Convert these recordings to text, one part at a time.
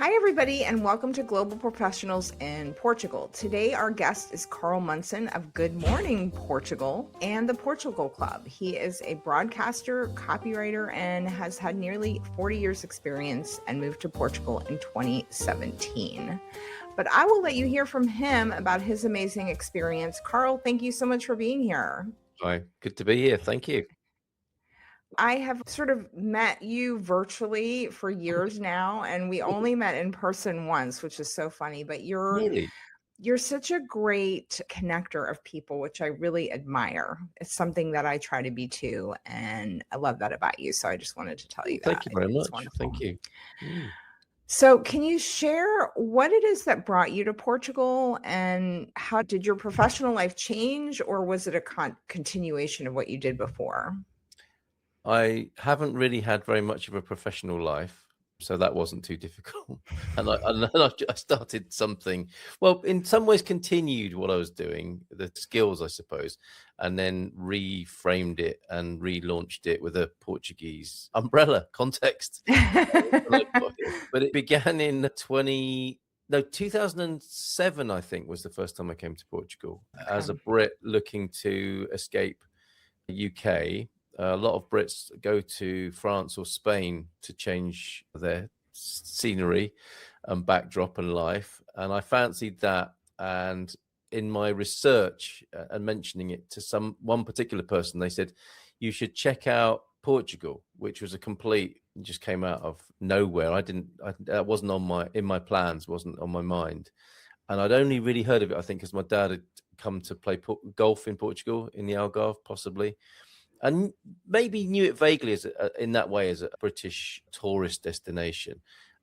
Hi, everybody, and welcome to Global Professionals in Portugal. Today, our guest is Carl Munson of Good Morning Portugal and the Portugal Club. He is a broadcaster, copywriter, and has had nearly 40 years experience and moved to Portugal in 2017. But I will let you hear from him about his amazing experience. Carl, thank you so much for being here. Hi, good to be here. Thank you. I have sort of met you virtually for years now, and we only met in person once, which is so funny, but you're Really? such a great connector of people, which I really admire. It's something that I try to be too, and I love that about you. So I just wanted to tell you that. Thank you very It's much. wonderful. Thank you. Mm. So can you share what it is that brought you to Portugal, and how did your professional life change, or was it a continuation of what you did before? I haven't really had very much of a professional life, so that wasn't too difficult. I started something, well, in some ways continued what I was doing, the skills, I suppose, and then reframed it and relaunched it with a Portuguese umbrella context. But it began in 2007, I think, was the first time I came to Portugal as a Okay. Brit looking to escape the UK. A lot of Brits go to France or Spain to change their scenery and backdrop and life. And I fancied that. And in my research and mentioning it to one particular person, they said, you should check out Portugal, which was just came out of nowhere. That wasn't in my plans, wasn't on my mind. And I'd only really heard of it, I think, because my dad had come to play golf in Portugal, in the Algarve, possibly, and maybe knew it vaguely in that way as a British tourist destination.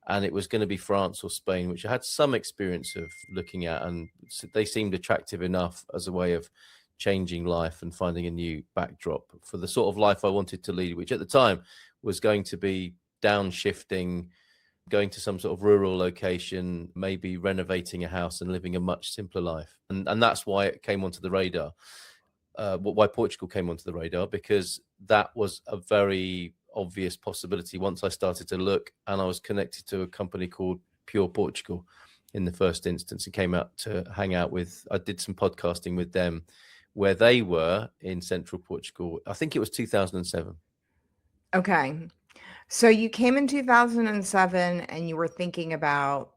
And it was going to be France or Spain, which I had some experience of looking at, and they seemed attractive enough as a way of changing life and finding a new backdrop for the sort of life I wanted to lead, which at the time was going to be downshifting, going to some sort of rural location, maybe renovating a house and living a much simpler life. And that's why it came onto the radar. Why Portugal came onto the radar, because that was a very obvious possibility once I started to look, and I was connected to a company called Pure Portugal in the first instance, and came out to hang out with. I did some podcasting with them where they were in central Portugal. I think it was 2007. Okay. So you came in 2007 and you were thinking about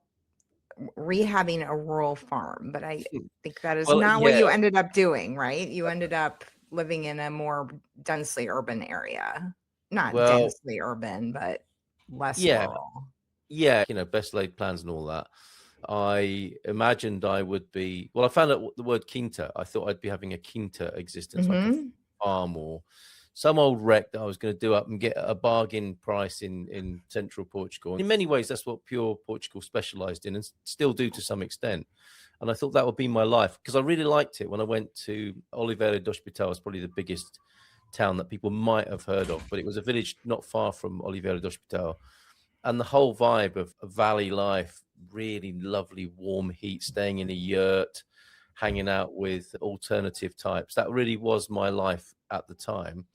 rehabbing a rural farm, but I think that is Well, not what yeah, you ended up doing, right? You ended up living in a more densely urban area. Not well, densely urban, but less yeah, rural. yeah, best laid plans and all that. I imagined I would be, well, I found out the word quinta. I thought I'd be having a quinta existence, like a Mhm. farm or some old wreck that I was going to do up and get a bargain price in central Portugal. In many ways, that's what Pure Portugal specialized in, and still do to some extent. And I thought that would be my life, because I really liked it. When I went to Oliveira do Hospital, it's probably the biggest town that people might have heard of, but it was a village not far from Oliveira do Hospital. And the whole vibe of valley life, really lovely warm heat, staying in a yurt, hanging out with alternative types, that really was my life at the time.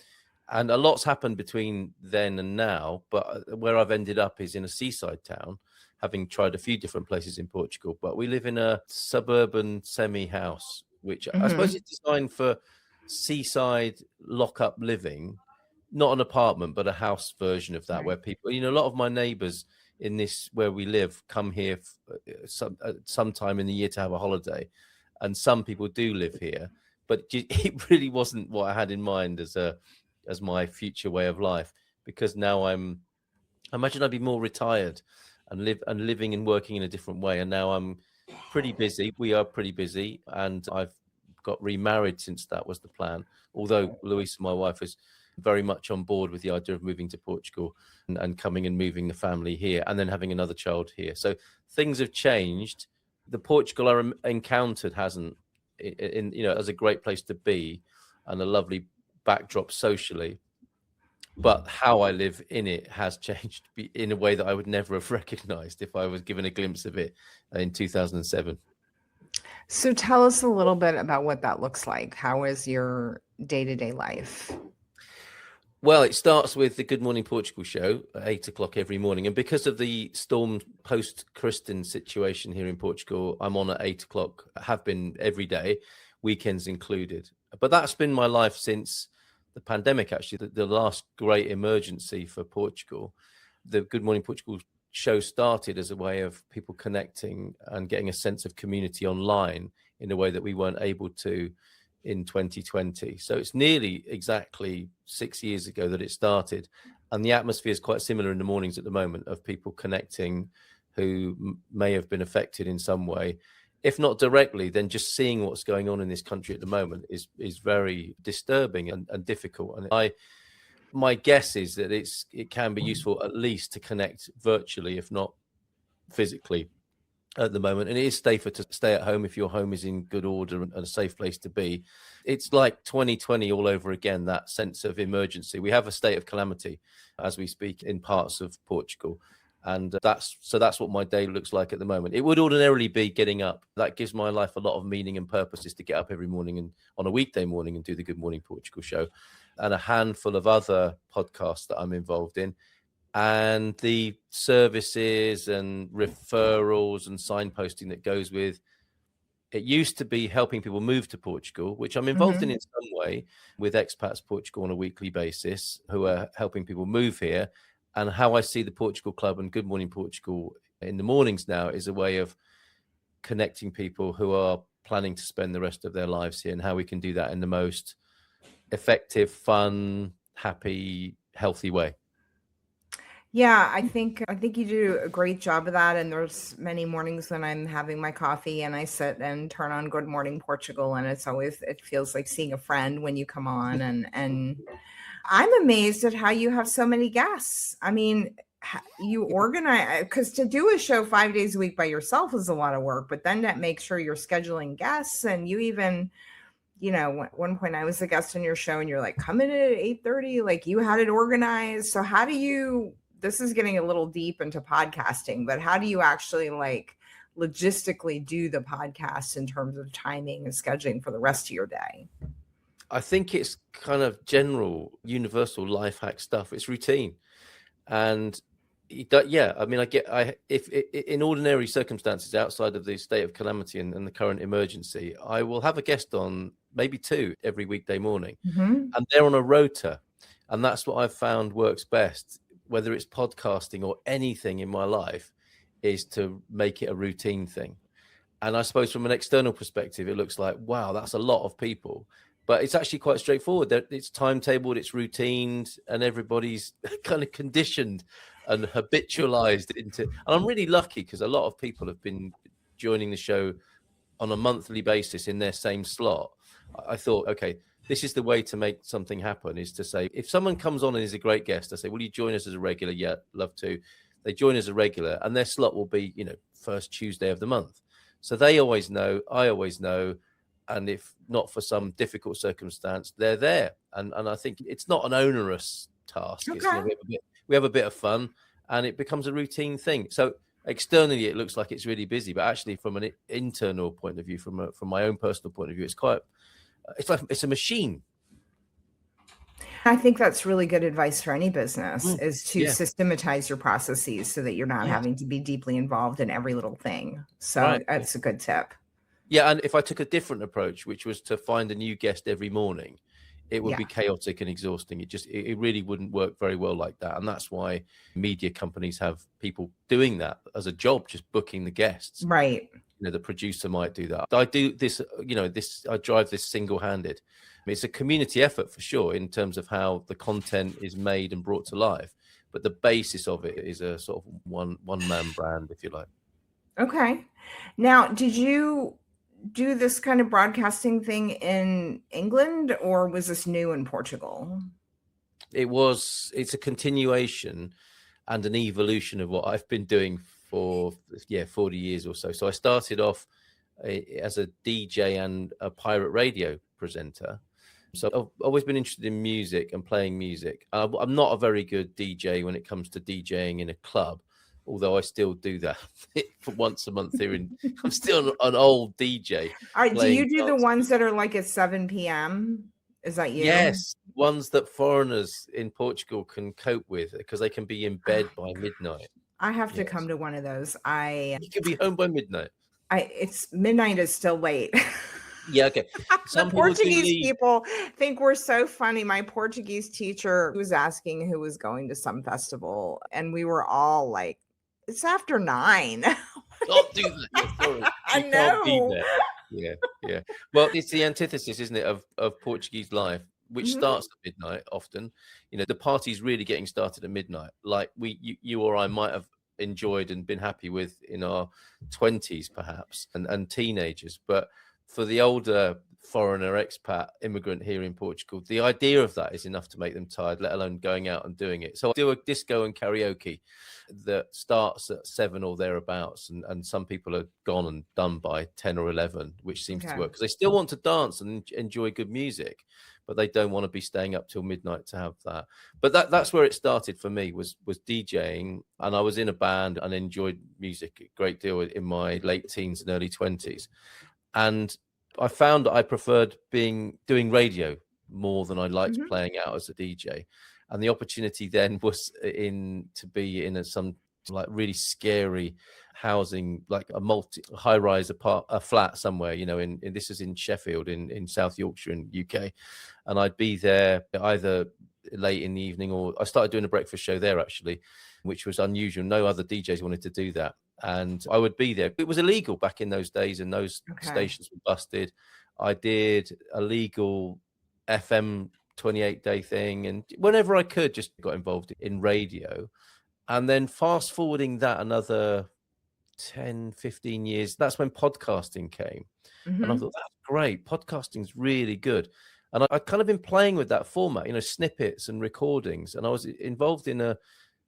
And a lot's happened between then and now, but where I've ended up is in a seaside town, having tried a few different places in Portugal. But we live in a suburban semi-house, which I suppose Mhm. is designed for seaside lock-up living, not an apartment, but a house version of that, Right. where people, a lot of my neighbors in this where we live come here sometime in the year to have a holiday, and some people do live here, but it really wasn't what I had in mind as my future way of life, because now I imagine I'd be more retired and living and working in a different way. And now I'm pretty busy. We are pretty busy, and I've got remarried since that was the plan. Although Louisa, my wife, is very much on board with the idea of moving to Portugal and coming and moving the family here, and then having another child here. So things have changed. The Portugal I encountered hasn't, as a great place to be and a lovely backdrop socially, but how I live in it has changed in a way that I would never have recognized if I was given a glimpse of it in 2007. So tell us a little bit about what that looks like. How is your day-to-day life? Well, it starts with the Good Morning Portugal show at 8 o'clock every morning. And because of the storm post-Kristen situation here in Portugal, I'm on at 8 o'clock, have been every day, weekends included. But that's been my life since the pandemic, actually, the last great emergency for Portugal. The Good Morning Portugal show started as a way of people connecting and getting a sense of community online in a way that we weren't able to in 2020. So it's nearly exactly 6 years ago that it started. And the atmosphere is quite similar in the mornings at the moment, of people connecting who may have been affected in some way. If not directly, then just seeing what's going on in this country at the moment is very disturbing and difficult. And my guess is that it can be useful at least to connect virtually, if not physically, at the moment. And it is safer to stay at home if your home is in good order and a safe place to be. It's like 2020 all over again, that sense of emergency. We have a state of calamity as we speak in parts of Portugal. And that's what my day looks like at the moment. It would ordinarily be getting up. That gives my life a lot of meaning and purpose, is to get up every morning and on a weekday morning and do the Good Morning Portugal show, and a handful of other podcasts that I'm involved in, and the services and referrals and signposting that goes with it. Used to be helping people move to Portugal, which I'm involved in some way with Expats Portugal on a weekly basis, who are helping people move here. And how I see the Portugal Club and Good Morning Portugal in the mornings now is a way of connecting people who are planning to spend the rest of their lives here, and how we can do that in the most effective, fun, happy, healthy way. Yeah, I think you do a great job of that. And there's many mornings when I'm having my coffee and I sit and turn on Good Morning Portugal, and it feels like seeing a friend when you come on. And I'm amazed at how you have so many guests. I mean, you organize, because to do a show 5 days a week by yourself is a lot of work, but then to make sure you're scheduling guests. And you even, at one point I was a guest on your show and you're like, come in at 8:30, like you had it organized. So how do you, this is getting a little deep into podcasting, but how do you actually like logistically do the podcast in terms of timing and scheduling for the rest of your day? I think it's kind of general, universal life hack stuff. It's routine. And yeah, I mean, if in ordinary circumstances outside of the state of calamity and the current emergency, I will have a guest on, maybe two every weekday morning, and they're on a rota. And that's what I've found works best, whether it's podcasting or anything in my life, is to make it a routine thing. And I suppose from an external perspective, it looks like, wow, that's a lot of people. But it's actually quite straightforward. It's timetabled, it's routined, and everybody's kind of conditioned and habitualized into. And I'm really lucky because a lot of people have been joining the show on a monthly basis in their same slot. I thought, okay, this is the way to make something happen, is to say, if someone comes on and is a great guest, I say, will you join us as a regular? Yeah, love to. They join as a regular, and their slot will be, first Tuesday of the month. So they always know, I always know. And if not for some difficult circumstance, they're there. And I think it's not an onerous task. Okay. We have a bit of fun, and it becomes a routine thing. So externally, it looks like it's really busy, but actually from an internal point of view, from my own personal point of view, it's a machine. I think that's really good advice for any business, is to systematize your processes so that you're not having to be deeply involved in every little thing. So that's a good tip. Yeah, and if I took a different approach, which was to find a new guest every morning, it would be chaotic and exhausting. It really wouldn't work very well like that. And that's why media companies have people doing that as a job, just booking the guests. Right. The producer might do that. I do this, I drive this single-handed. It's a community effort for sure in terms of how the content is made and brought to life. But the basis of it is a sort of one-man brand, if you like. Okay. Now, did you do this kind of broadcasting thing in England, or was this new in Portugal? It's a continuation and an evolution of what I've been doing for 40 years or so. So I started off as a DJ and a pirate radio presenter. So I've always been interested in music and playing music. I'm not a very good DJ when it comes to DJing in a club, although I still do that for once a month here. I'm still an old DJ. Do you do the ones that are like at 7 p.m.? Is that you? Yes, ones that foreigners in Portugal can cope with because they can be in bed by midnight. I have to come Yes. to one of those. You can be home by midnight. It's midnight is still late. Yeah, okay. The Some people do Portuguese leave. people think we're so funny. My Portuguese teacher was asking who was going to some festival, and we were all like, it's after 9. Don't do that. Yeah, sorry. I You can't be know. there. Yeah, yeah. Well, it's the antithesis, isn't it, of Portuguese life, which Mhm. starts at midnight often. You know, the party's really getting started at midnight. Like you or I might have enjoyed and been happy with in our 20s, perhaps, and teenagers. But for the older foreigner, expat, immigrant here in Portugal, the idea of that is enough to make them tired, let alone going out and doing it. So I do a disco and karaoke that starts at 7 or thereabouts, and some people are gone and done by 10 or 11, which seems to Okay. work because they still want to dance and enjoy good music, but they don't want to be staying up till midnight to have that. But that's where it started for me, was DJing, and I was in a band and enjoyed music a great deal in my late teens and early 20s. And I found that I preferred doing radio more than I liked Mhm. playing out as a DJ. And the opportunity then was to be in some like really scary housing, like a high-rise a flat somewhere, in this is in Sheffield in South Yorkshire in UK. And I'd be there either late in the evening, or I started doing a breakfast show there actually, which was unusual. No other DJs wanted to do that. And I would be there. It was illegal back in those days, and those Okay. stations were busted. I did a legal FM 28-day thing, and whenever I could, just got involved in radio. And then fast forwarding that another 10, 15 years, that's when podcasting came. And I Mhm. thought, that's great. Podcasting's really good. And I'd kind of been playing with that format, snippets and recordings. And I was involved in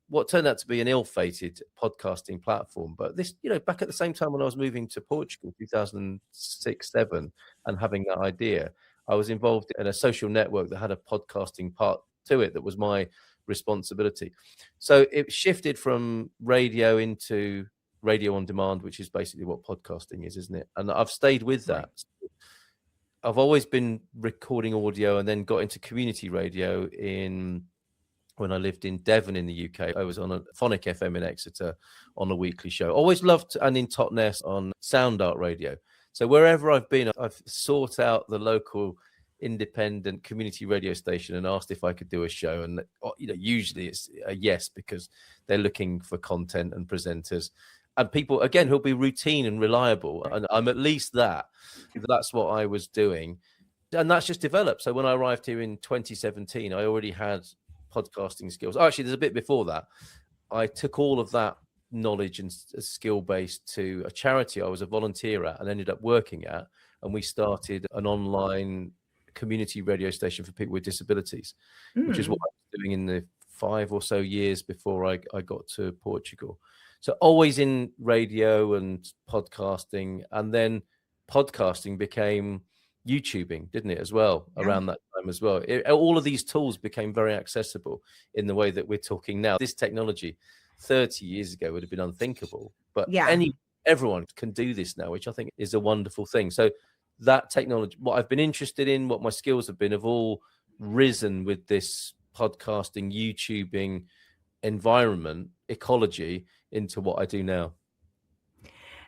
what turned out to be an ill-fated podcasting platform. But this, back at the same time when I was moving to Portugal, 2006, 7, and having that idea, I was involved in a social network that had a podcasting part to it that was my responsibility. So it shifted from radio into radio on demand, which is basically what podcasting is, isn't it? And I've stayed with Right. that. I've always been recording audio, and then got into community radio when I lived in Devon in the UK. I was on a Phonic FM in Exeter on a weekly show. Always loved, and in Totnes on Sound Art Radio. So wherever I've been, I've sought out the local independent community radio station and asked if I could do a show. And usually it's a yes, because they're looking for content and presenters. And people, again, who'll be routine and reliable. And I'm at least that. That's what I was doing. And that's just developed. So when I arrived here in 2017, I already had podcasting skills. Actually, there's a bit before that. I took all of that knowledge and skill base to a charity I was a volunteer at and ended up working at. And we started an online community radio station for people with disabilities, which is what I was doing in the 5 or so years before I got to Portugal. So always in radio and podcasting, and then podcasting became YouTubing, didn't it, as well, Yeah. around that time as well. All of these tools became very accessible in the way that we're talking now. This technology 30 years ago would have been unthinkable, but Yeah. everyone can do this now, which I think is a wonderful thing. So that technology, what I've been interested in, what my skills have been, have all risen with this podcasting, YouTubing environment, ecology, into what I do now.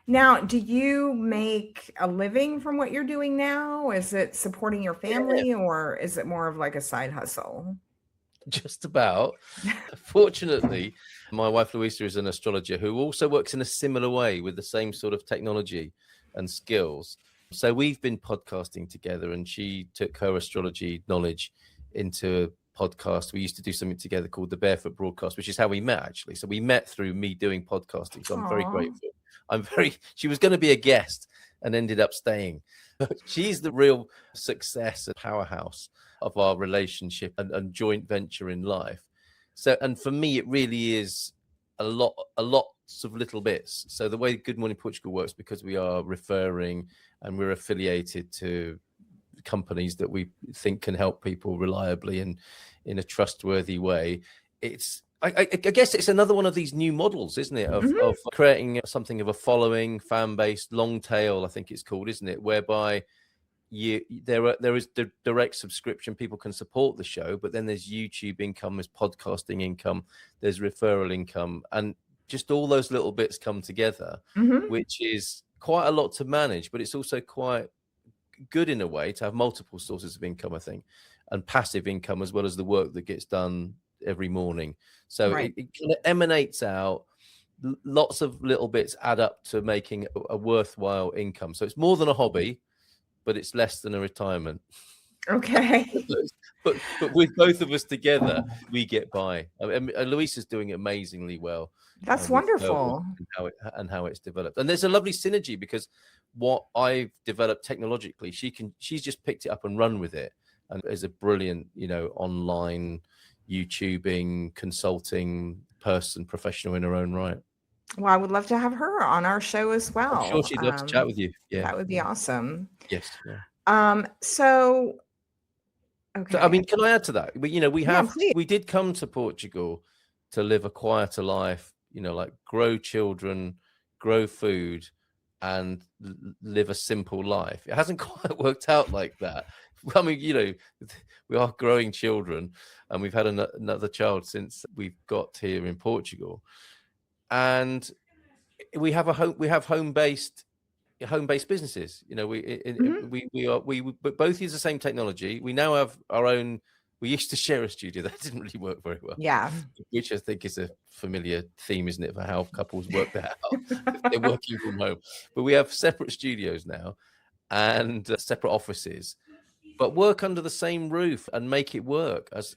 Now, do you make a living from what you're doing now? Is it supporting your family, or is it more of like a side hustle? Just about. Fortunately, my wife Louisa is an astrologer who also works in a similar way with the same sort of technology and skills. So we've been podcasting together, and she took her astrology knowledge into podcast. We used to do something together called the Barefoot Broadcast, which is how we met, actually. So we met through me doing podcasting. So I'm very Aw. grateful. She was going to be a guest and ended up staying. She's the real success and powerhouse of our relationship and joint venture in life. So, and for me, it really is a lot of little bits. So the way Good Morning Portugal works, because we are referring and we're affiliated to companies that we think can help people reliably and in a trustworthy way, I guess it's another one of these new models, isn't it, of creating something of a following, fan base, long tail, I think it's called, isn't it, whereby there is the direct subscription. People can support the show, but then there's YouTube income, there's podcasting income, there's referral income, and just all those little bits come together, which is quite a lot to manage, but it's also quite good in a way to have multiple sources of income, I think, and passive income as well as the work that gets done every morning. So Right. it kind of emanates out. Lots of little bits add up to making a worthwhile income. So it's more than a hobby, but it's less than a retirement. Okay. but with both of us together, we get by. I mean, Louisa's doing amazingly well. That's with her work wonderful. and how it's developed. And there's a lovely synergy because what I've developed technologically, she's just picked it up and run with it, and is a brilliant, online YouTubing consulting person, professional in her own right. Well, I would love to have her on our show as well. I'm sure she'd love to chat with you. Yeah, that would be awesome. yes. Yeah. So okay. So, I mean, can I add to that? We did come to Portugal to live a quieter life, like grow children, grow food, and live a simple life. It hasn't quite worked out like that. I mean, we are growing children, and we've had another child since we've got here in Portugal, and we have home-based businesses. We both use the same technology. We now have our own. We used to share a studio. That didn't really work very well. Yeah. Which I think is a familiar theme, isn't it, for how couples work that out? They're working from home. But we have separate studios now and separate offices, but work under the same roof and make it work. As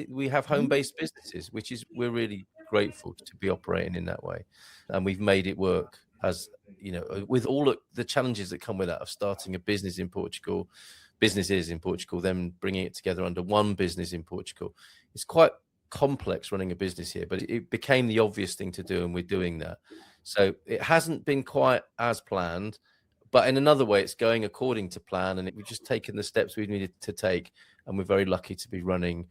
we have home-based businesses, which is we're really grateful to be operating in that way. And we've made it work, as with all of the challenges that come with that, of starting a businesses in Portugal, then bringing it together under one business in Portugal. It's quite complex running a business here, but it became the obvious thing to do, and we're doing that. So it hasn't been quite as planned, but in another way, it's going according to plan, and we've just taken the steps we needed to take, and we're very lucky to be running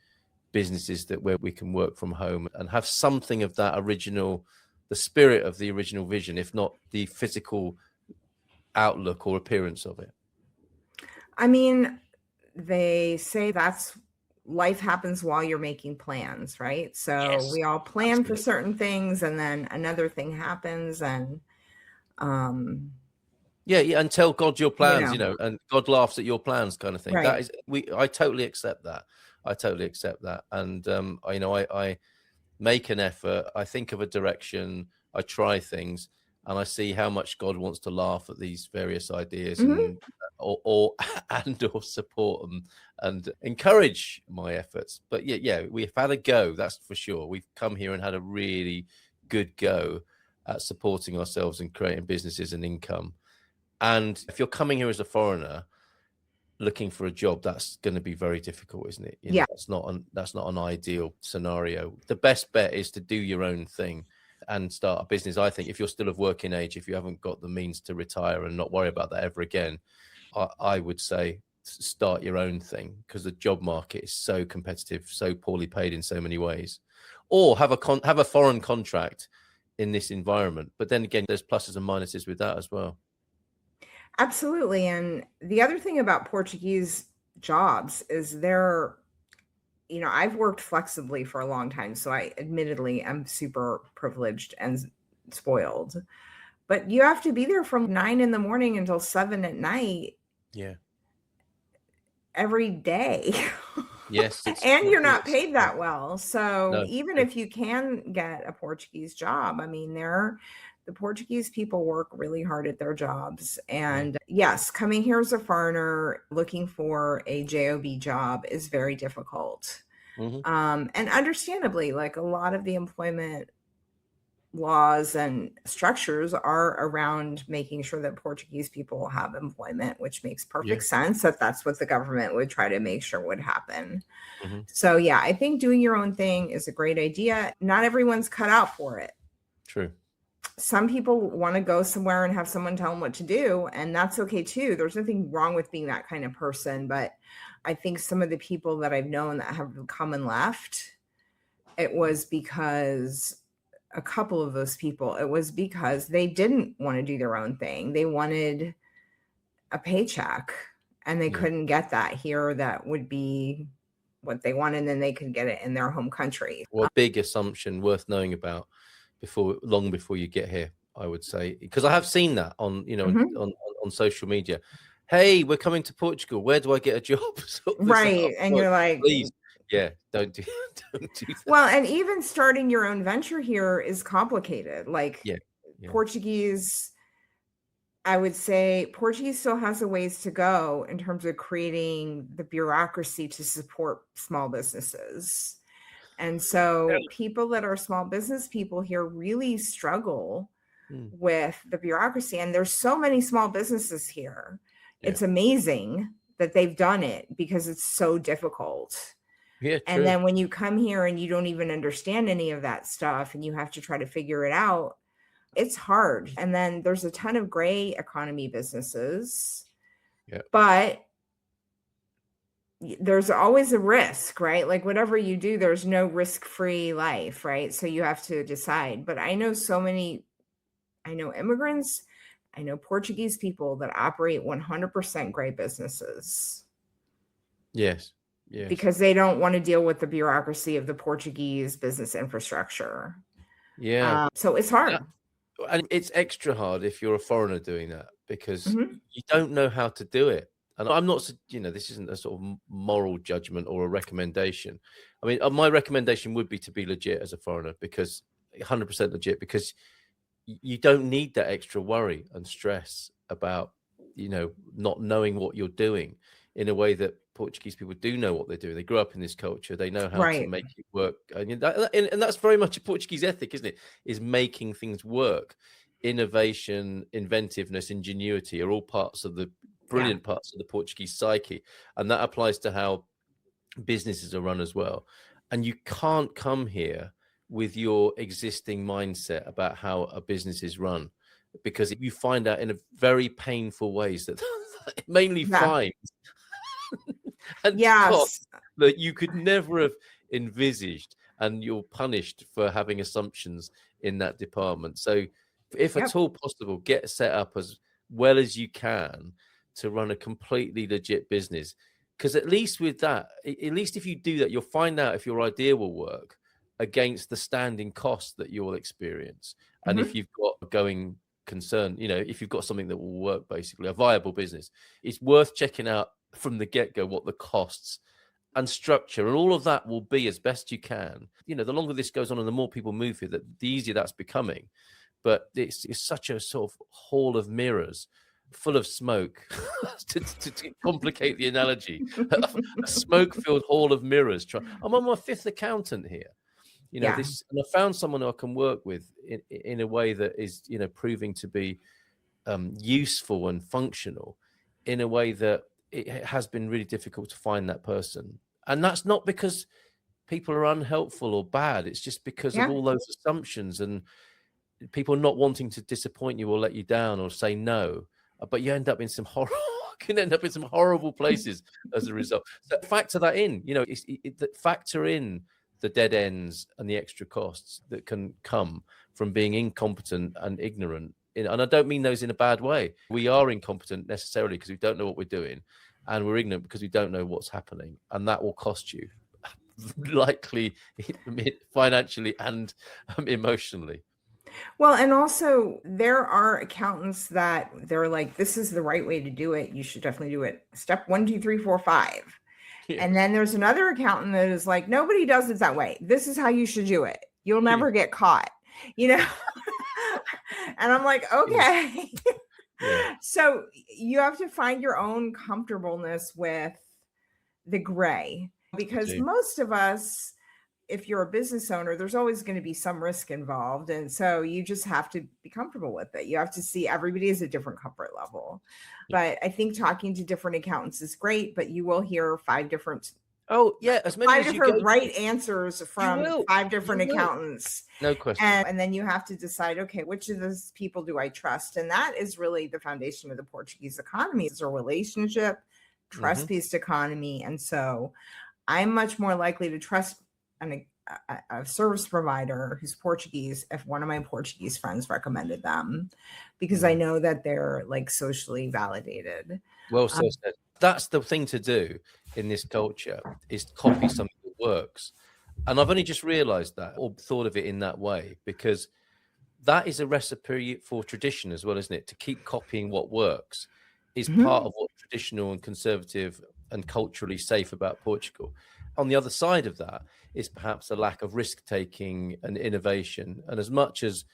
businesses where we can work from home and have something of that original, the spirit of the original vision, if not the physical outlook or appearance of it. I mean, they say that's life happens while you're making plans, right? So Yes, we all plan absolutely. for certain things, and then another thing happens, and yeah, and tell God your plans, and God laughs at your plans, kind of thing. Right. That is, I totally accept that. And I make an effort. I think of a direction. I try things, and I see how much God wants to laugh at these various ideas, and or support them and encourage my efforts. But yeah, we've had a go, that's for sure. We've come here and had a really good go at supporting ourselves and creating businesses and income. And if you're coming here as a foreigner looking for a job, that's going to be very difficult, isn't it? Yeah. That's not an ideal scenario. The best bet is to do your own thing and start a business. I think if you're still of working age, if you haven't got the means to retire and not worry about that ever again, I would say start your own thing, because the job market is so competitive, so poorly paid in so many ways. Or have a foreign contract in this environment. But then again, there's pluses and minuses with that as well. Absolutely. And the other thing about Portuguese jobs is I've worked flexibly for a long time, so I admittedly am super privileged and spoiled. But you have to be there from 9 a.m. until 7 p.m. Yeah. every day. Yes. And you're not paid that well. So No. even if you can get a Portuguese job, I mean, the Portuguese people work really hard at their jobs. And yes, coming here as a foreigner looking for a job job is very difficult. And understandably, like a lot of the employment laws and structures are around making sure that Portuguese people have employment, which makes perfect sense that that's what the government would try to make sure would happen. So yeah, I think doing your own thing is a great idea. Not everyone's cut out for it. True. Some people want to go somewhere and have someone tell them what to do, and that's okay too. There's nothing wrong with being that kind of person, but I think some of the people that I've known that have come and left, it was because a couple of those people, it was because they didn't want to do their own thing. They wanted a paycheck, and they Yeah. couldn't get that here. That would be what they want, and then they could get it in their home country. Well, big assumption worth knowing about long before you get here, I would say, because I have seen that on, you know, Mhm. on social media. Hey, we're coming to Portugal. Where do I get a job? Sort this Right. out. And Oh, you're like, please, yeah, don't do don't do that. well, and even starting your own venture here is complicated. Like Yeah, yeah, Portuguese, I would say Portuguese still has a ways to go in terms of creating the bureaucracy to support small businesses. And so people that are small business people here really struggle with the bureaucracy. And there's so many small businesses here. Yeah. It's amazing that they've done it because it's so difficult. Yeah, And true. then when you come here and you don't even understand any of that stuff and you have to try to figure it out, it's hard. And then there's a ton of gray economy businesses. Yeah. But there's always a risk, right? Like whatever you do, there's no risk-free life, right? So you have to decide. But I know immigrants, I know Portuguese people that operate 100% gray businesses. Yes. Yes. Because they don't want to deal with the bureaucracy of the Portuguese business infrastructure. Yeah. So it's hard. And it's extra hard if you're a foreigner doing that, because Mhm. you don't know how to do it. And I'm not, you know, this isn't a sort of moral judgment or a recommendation. I mean, my recommendation would be to be legit as a foreigner, because 100% legit, because you don't need that extra worry and stress about, you know, not knowing what you're doing, in a way that Portuguese people do know what they're doing. They grew up in this culture. They know how to make it work. And that's very much a Portuguese ethic, isn't it? Is making things work. Innovation, inventiveness, ingenuity are all parts of the brilliant parts of the Portuguese psyche. And that applies to how businesses are run as well. And you can't come here with your existing mindset about how a business is run, because you find out in a very painful ways that mainly fines and costs that you could never have envisaged, and you're punished for having assumptions in that department. So if at all possible, get set up as well as you can to run a completely legit business, because at least with that, at least if you do that, you'll find out if your idea will work against the standing costs that you'll experience. And if you've got a going concern, you know, if you've got something that will work, basically a viable business, it's worth checking out from the get-go what the costs and structure and all of that will be as best you can. You know, the longer this goes on and the more people move here, the easier that's becoming. But it's such a sort of hall of mirrors full of smoke, to complicate the analogy. A smoke-filled hall of mirrors. I'm on my 5th accountant here. You know, this, and I found someone who I can work with in a way that is, you know, proving to be useful and functional, in a way that it has been really difficult to find that person. And that's not because people are unhelpful or bad. It's just because of all those assumptions and people not wanting to disappoint you or let you down or say no. But you end up in some can end up in some horrible places as a result. So factor that in, you know, factor in the dead ends and the extra costs that can come from being incompetent and ignorant. And I don't mean those in a bad way. We are incompetent necessarily because we don't know what we're doing, and we're ignorant because we don't know what's happening, and that will cost you likely financially and emotionally. Well, and also there are accountants that they're like, this is the right way to do it. You should definitely do it. Step 1, 2, 3, 4, 5. And then there's another accountant that is like, nobody does it that way. This is how you should do it. You'll never get caught, you know? And I'm like, okay. So you have to find your own comfortableness with the gray, because most of us, if you're a business owner, there's always going to be some risk involved. And so you just have to be comfortable with it. You have to see everybody is a different comfort level. But I think talking to different accountants is great, but you will hear 5 different as many 5 as different right answers from 5 different accountants. No question. And then you have to decide, okay, which of those people do I trust? And that is really the foundation of the Portuguese economy, is a relationship, trust-based economy. And so I'm much more likely to trust a service provider who's Portuguese if one of my Portuguese friends recommended them, because I know that they're like socially validated. Well, so said. That's the thing to do in this culture, is copy something that works. And I've only just realized that, or thought of it in that way, because that is a recipe for tradition as well, isn't it? To keep copying what works is part of what's traditional and conservative and culturally safe about Portugal. On the other side of that is perhaps a lack of risk-taking and innovation. And as much as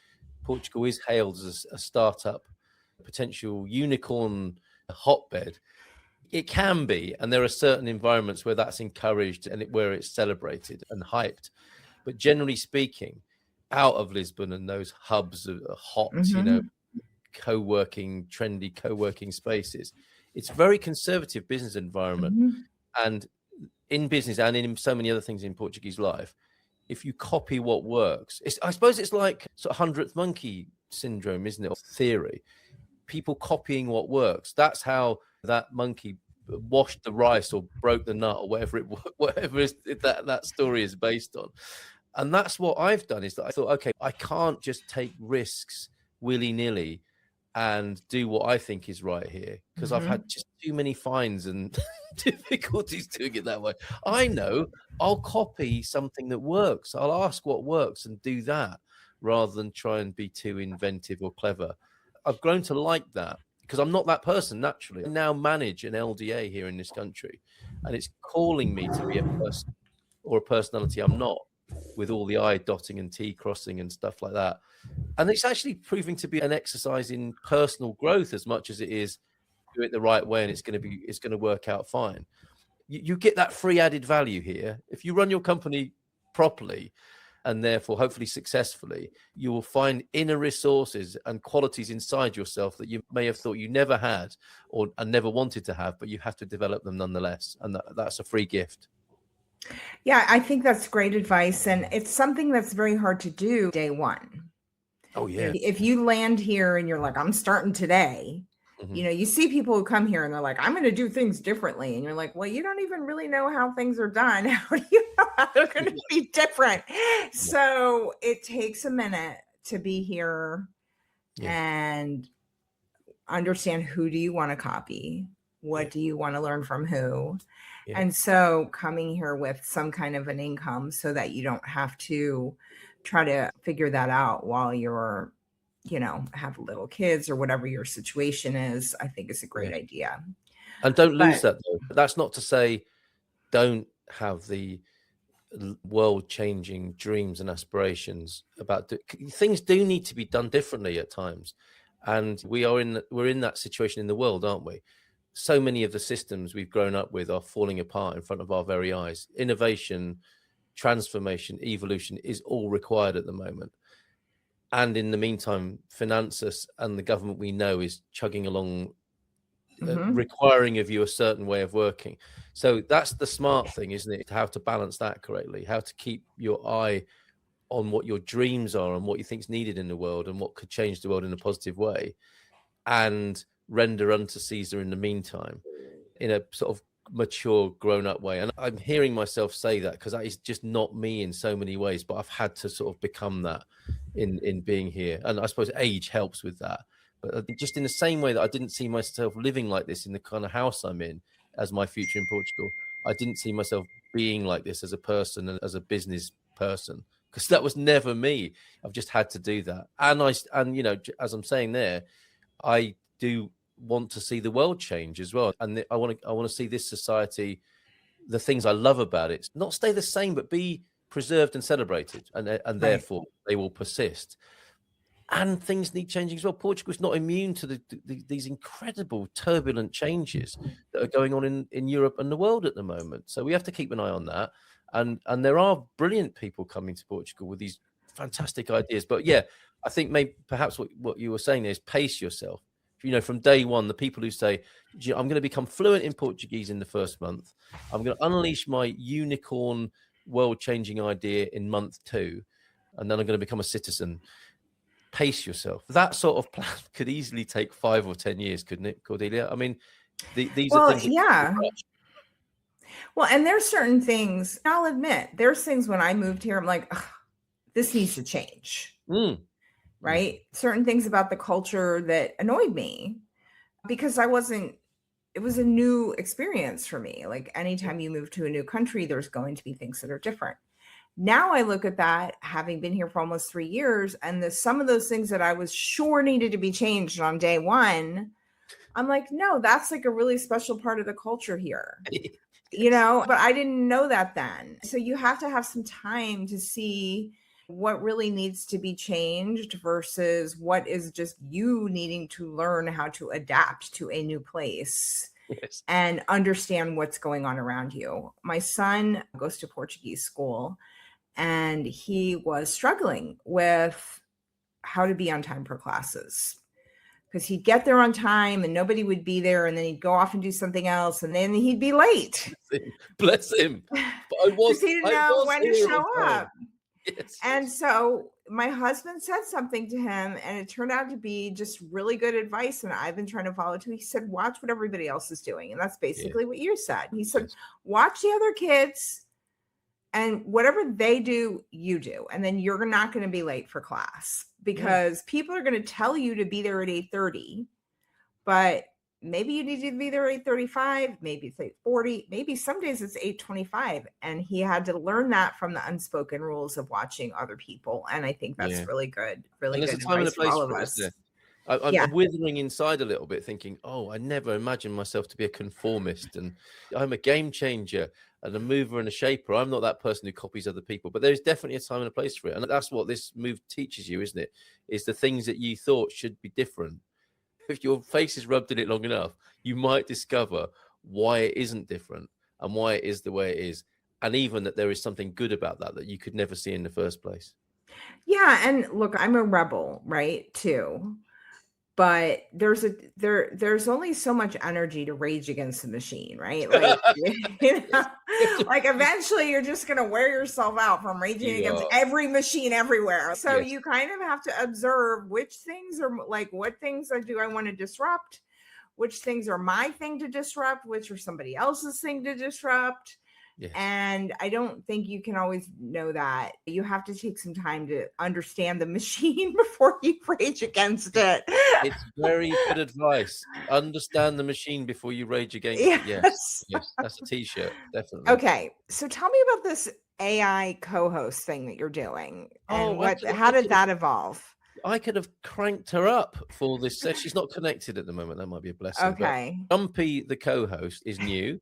Portugal is hailed as a startup, potential unicorn hotbed, it can be, and there are certain environments where that's encouraged and where it's celebrated and hyped. But generally speaking, out of Lisbon and those hubs of hot, trendy co-working spaces, it's a very conservative business environment. And in business and in so many other things in Portuguese life, if you copy what works, I suppose it's like sort of 100th monkey syndrome, isn't it? Or theory. People copying what works. That's how that monkey washed the rice or broke the nut or whatever that story is based on. And that's what I've done, is that I thought, okay, I can't just take risks willy-nilly and do what I think is right here, because I've had just too many fines and difficulties doing it that way. I know I'll copy something that works. I'll ask what works and do that, rather than try and be too inventive or clever. I've grown to like that, because I'm not that person naturally. I now manage an LDA here in this country, and it's calling me to be a person or a personality I'm not, with all the I dotting and T crossing and stuff like that. And it's actually proving to be an exercise in personal growth as much as it is do it the right way and it's going to work out fine. You get that free added value here. If you run your company properly, and therefore hopefully successfully, you will find inner resources and qualities inside yourself that you may have thought you never had and never wanted to have, but you have to develop them nonetheless. And that's a free gift. Yeah, I think that's great advice. And it's something that's very hard to do day one. Oh, yeah. If you land here and you're like, I'm starting today, you see people who come here and they're like, I'm going to do things differently. And you're like, well, you don't even really know how things are done. How do you know how they're going to be different? So it takes a minute to be here and understand, who do you want to copy? What do you want to learn from who? Yeah. And so coming here with some kind of an income so that you don't have to try to figure that out while you're, have little kids or whatever your situation is, I think is a great idea. And don't lose that though. That's not to say don't have the world-changing dreams and aspirations about things. Do need to be done differently at times, and we're in that situation in the world, aren't we? So many of the systems we've grown up with are falling apart in front of our very eyes. Innovation, transformation, evolution is all required at the moment. And in the meantime, Finances and the government we know is chugging along, requiring of you a certain way of working. So that's the smart thing, isn't it? How to balance that correctly, how to keep your eye on what your dreams are and what you think is needed in the world and what could change the world in a positive way, and render unto Caesar in the meantime in a sort of mature, grown-up way. And I'm hearing myself say that because that is just not me in so many ways, but I've had to sort of become that in being here. And I suppose age helps with that. But just in the same way that I didn't see myself living like this in the kind of house I'm in as my future in Portugal, I didn't see myself being like this as a person and as a business person, because that was never me. I've just had to do that. And as I'm saying there, I do want to see the world change as well. And I want to see this society, the things I love about it, not stay the same, but be preserved and celebrated. And therefore they will persist. And things need changing as well. Portugal is not immune to these incredible turbulent changes that are going on in Europe and the world at the moment. So we have to keep an eye on that. And there are brilliant people coming to Portugal with these fantastic ideas. But yeah, I think perhaps what you were saying there is pace yourself. From day one, the people who say, I'm going to become fluent in Portuguese in the first month. I'm going to unleash my unicorn world-changing idea in month 2. And then I'm going to become a citizen. Pace yourself. That sort of plan could easily take 5 or 10 years, couldn't it, Cordelia? I mean, these are things. Yeah. Well, and there's certain things, I'll admit, there's things when I moved here, I'm like, this needs to change. Right? Certain things about the culture that annoyed me because it it was a new experience for me. Like anytime you move to a new country, there's going to be things that are different. Now I look at that, having been here for almost 3 years, and some of those things that I was sure needed to be changed on day one, I'm like, no, that's like a really special part of the culture here, but I didn't know that then. So you have to have some time to see what really needs to be changed versus what is just you needing to learn how to adapt to a new place. Yes. And understand what's going on around you. My son goes to Portuguese school, and he was struggling with how to be on time for classes, because he'd get there on time and nobody would be there, and then he'd go off and do something else, and then he'd be late. Bless him. But Because he didn't know when to show up. Yes. And so my husband said something to him, and it turned out to be just really good advice. And I've been trying to follow too. He said, watch what everybody else is doing. And that's basically what you said. He said, watch the other kids, and whatever they do, you do. And then you're not going to be late for class, because people are going to tell you to be there at 8:30, but maybe you need to be there at 8:35, maybe it's 8:40, maybe some days it's 8:25. And he had to learn that from the unspoken rules of watching other people. And I think that's really good, really good advice for all of us. I'm withering inside a little bit, thinking, oh, I never imagined myself to be a conformist, and I'm a game changer and a mover and a shaper. I'm not that person who copies other people, but there's definitely a time and a place for it. And that's what this move teaches you, isn't it? Is the things that you thought should be different. If your face is rubbed in it long enough, you might discover why it isn't different and why it is the way it is. And even that there is something good about that you could never see in the first place. Yeah. And look, I'm a rebel, right? Too. But there's only so much energy to rage against the machine, right? Like, like eventually you're just going to wear yourself out from raging against every machine everywhere. So you kind of have to observe which things are like, what things do I want to disrupt? Which things are my thing to disrupt? Which are somebody else's thing to disrupt? Yes. And I don't think you can always know that. You have to take some time to understand the machine before you rage against it. It's very good advice. Understand the machine before you rage against it. Yes. That's a t-shirt, definitely. Okay. So tell me about this AI co-host thing that you're doing. And how did that evolve? I could have cranked her up for this. She's not connected at the moment. That might be a blessing. Okay. But Gumpy, the co-host, is new.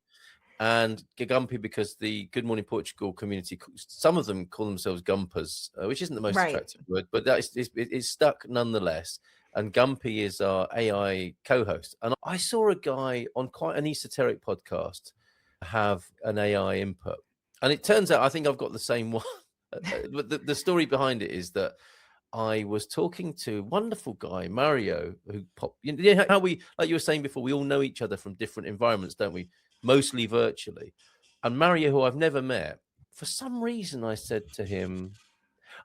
And Gumpy, because the Good Morning Portugal community, some of them call themselves Gumpers, which isn't the most attractive word, but it's stuck nonetheless. And Gumpy is our AI co-host. And I saw a guy on quite an esoteric podcast have an AI input. And it turns out I think I've got the same one. But the story behind it is that I was talking to a wonderful guy, Mario, who popped. You know how we, like you were saying before, we all know each other from different environments, don't we? Mostly virtually. And Mario, who I've never met, for some reason I said to him,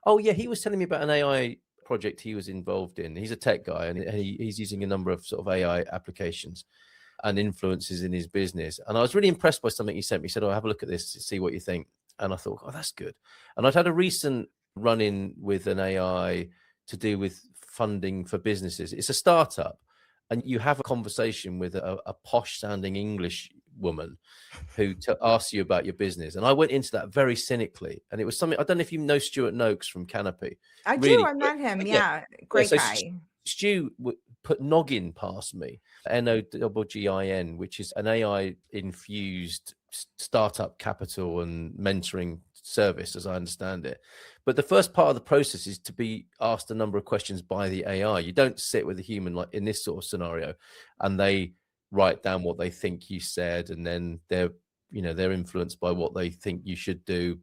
oh yeah, he was telling me about an AI project he was involved in. He's a tech guy, and he's using a number of sort of AI applications and influences in his business. And I was really impressed by something he sent me. He said, oh, have a look at this, see what you think. And I thought, oh, that's good. And I'd had a recent run-in with an AI to do with funding for businesses. It's a startup. And you have a conversation with a posh-sounding English woman who asks you about your business. And I went into that very cynically. And it was something, I don't know if you know Stuart Noakes from Canopy. I do. I met him. Yeah. Great guy. Stu put Noggin past me, Noggin, which is an AI-infused startup capital and mentoring service, as I understand it. But the first part of the process is to be asked a number of questions by the AI. You don't sit with a human like in this sort of scenario, and they write down what they think you said, and then they're influenced by what they think you should do